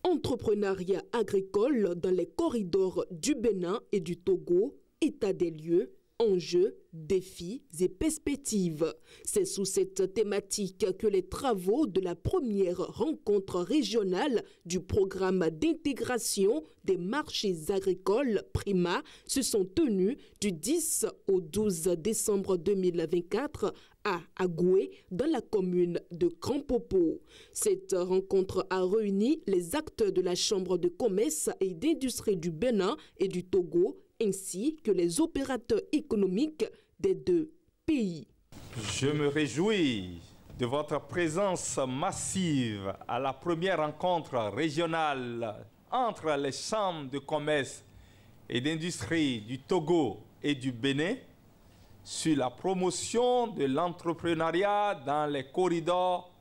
Entrepreneuriat agricole dans les corridors du Bénin et du Togo, état des lieux, enjeux, défis et perspectives. C'est sous cette thématique que les travaux de la première rencontre régionale du programme d'intégration des marchés agricoles PRIMA se sont tenus du 10 au 12 décembre 2024 à Agoué, dans la commune de Grand Popo. Cette rencontre a réuni les acteurs de la Chambre de commerce et d'industrie du Bénin et du Togo, ainsi que les opérateurs économiques des deux pays. Je me réjouis de votre présence massive à la première rencontre régionale entre les chambres de commerce et d'industrie du Togo et du Bénin sur la promotion de l'entrepreneuriat dans les corridors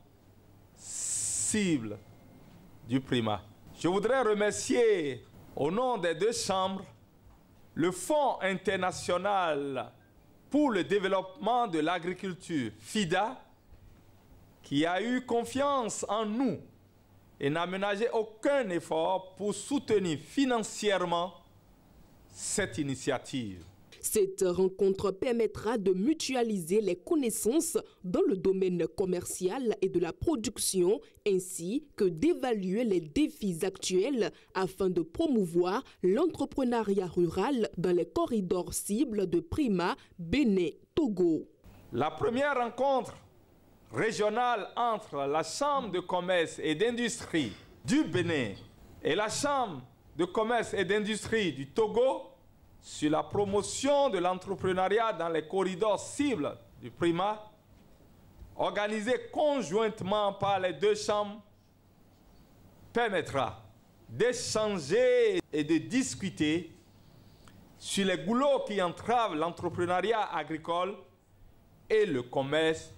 cibles du PRIMA. Je voudrais remercier au nom des deux chambres le Fonds international pour le développement de l'agriculture, FIDA, qui a eu confiance en nous et n'a ménagé aucun effort pour soutenir financièrement cette initiative. Cette rencontre permettra de mutualiser les connaissances dans le domaine commercial et de la production, ainsi que d'évaluer les défis actuels afin de promouvoir l'entrepreneuriat rural dans les corridors cibles de PRIMA, Bénin, Togo. La première rencontre régionale entre la Chambre de commerce et d'industrie du Bénin et la Chambre de commerce et d'industrie du Togo sur la promotion de l'entrepreneuriat dans les corridors cibles du PRIMA, organisée conjointement par les deux chambres, permettra d'échanger et de discuter sur les goulots qui entravent l'entrepreneuriat agricole et le commerce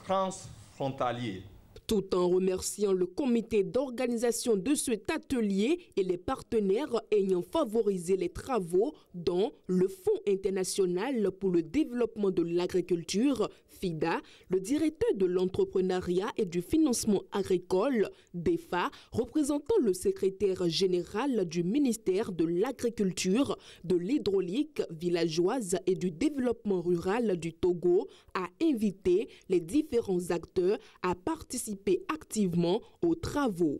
transfrontalier. Tout en remerciant le comité d'organisation de cet atelier et les partenaires ayant favorisé les travaux, dont le Fonds international pour le développement de l'agriculture, FIDA, le directeur de l'entrepreneuriat et du financement agricole, DEFA, représentant le secrétaire général du ministère de l'Agriculture, de l'hydraulique villageoise et du développement rural du Togo, a invité les différents acteurs à participer activement aux travaux.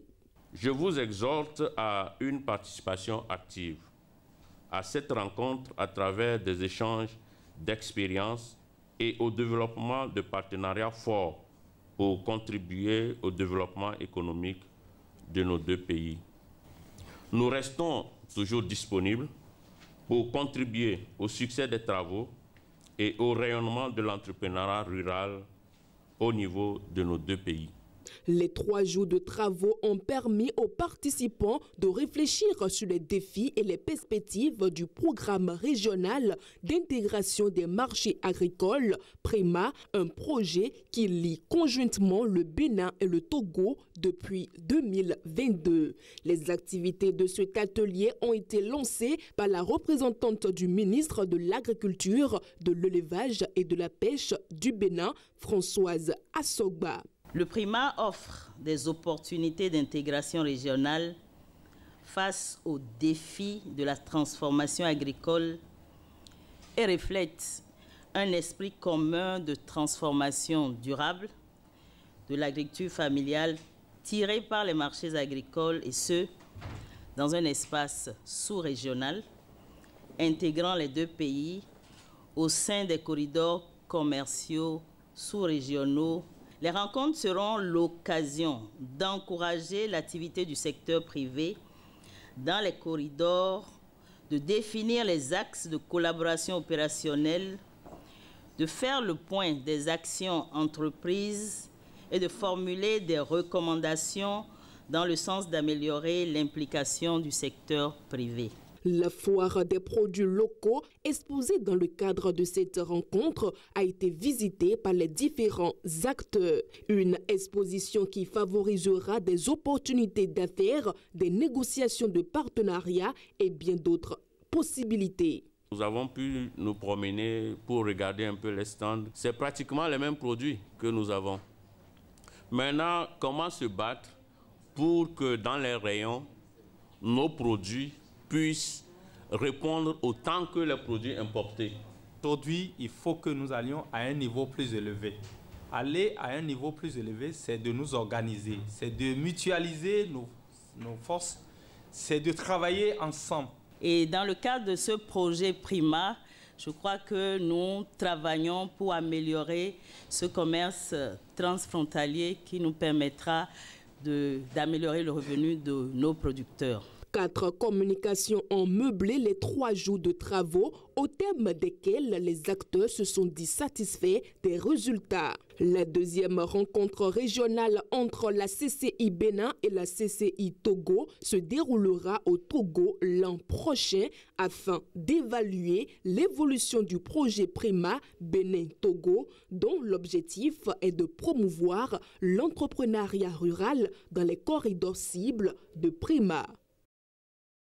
Je vous exhorte à une participation active à cette rencontre à travers des échanges d'expériences et au développement de partenariats forts pour contribuer au développement économique de nos deux pays. Nous restons toujours disponibles pour contribuer au succès des travaux et au rayonnement de l'entrepreneuriat rural au niveau de nos deux pays. Les 3 jours de travaux ont permis aux participants de réfléchir sur les défis et les perspectives du programme régional d'intégration des marchés agricoles PRIMA, un projet qui lie conjointement le Bénin et le Togo depuis 2022. Les activités de cet atelier ont été lancées par la représentante du ministre de l'Agriculture, de l'Élevage et de la Pêche du Bénin, Françoise Assogba. Le PRIMA offre des opportunités d'intégration régionale face aux défis de la transformation agricole et reflète un esprit commun de transformation durable de l'agriculture familiale tirée par les marchés agricoles, et ce, dans un espace sous-régional intégrant les deux pays au sein des corridors commerciaux sous-régionaux. Les rencontres seront l'occasion d'encourager l'activité du secteur privé dans les corridors, de définir les axes de collaboration opérationnelle, de faire le point des actions entreprises et de formuler des recommandations dans le sens d'améliorer l'implication du secteur privé. La foire des produits locaux exposée dans le cadre de cette rencontre a été visitée par les différents acteurs. Une exposition qui favorisera des opportunités d'affaires, des négociations de partenariat et bien d'autres possibilités. Nous avons pu nous promener pour regarder un peu les stands. C'est pratiquement les mêmes produits que nous avons. Maintenant, comment se battre pour que dans les rayons, nos produits puissent répondre autant que les produits importés. Aujourd'hui, il faut que nous allions à un niveau plus élevé. Aller à un niveau plus élevé, c'est de nous organiser, c'est de mutualiser nos forces, c'est de travailler ensemble. Et dans le cadre de ce projet PRIMA, je crois que nous travaillons pour améliorer ce commerce transfrontalier qui nous permettra d'améliorer le revenu de nos producteurs. 4 communications ont meublé les 3 jours de travaux au terme desquels les acteurs se sont dit satisfaits des résultats. La deuxième rencontre régionale entre la CCI Bénin et la CCI Togo se déroulera au Togo l'an prochain afin d'évaluer l'évolution du projet PRIMA Bénin-Togo dont l'objectif est de promouvoir l'entrepreneuriat rural dans les corridors cibles de PRIMA.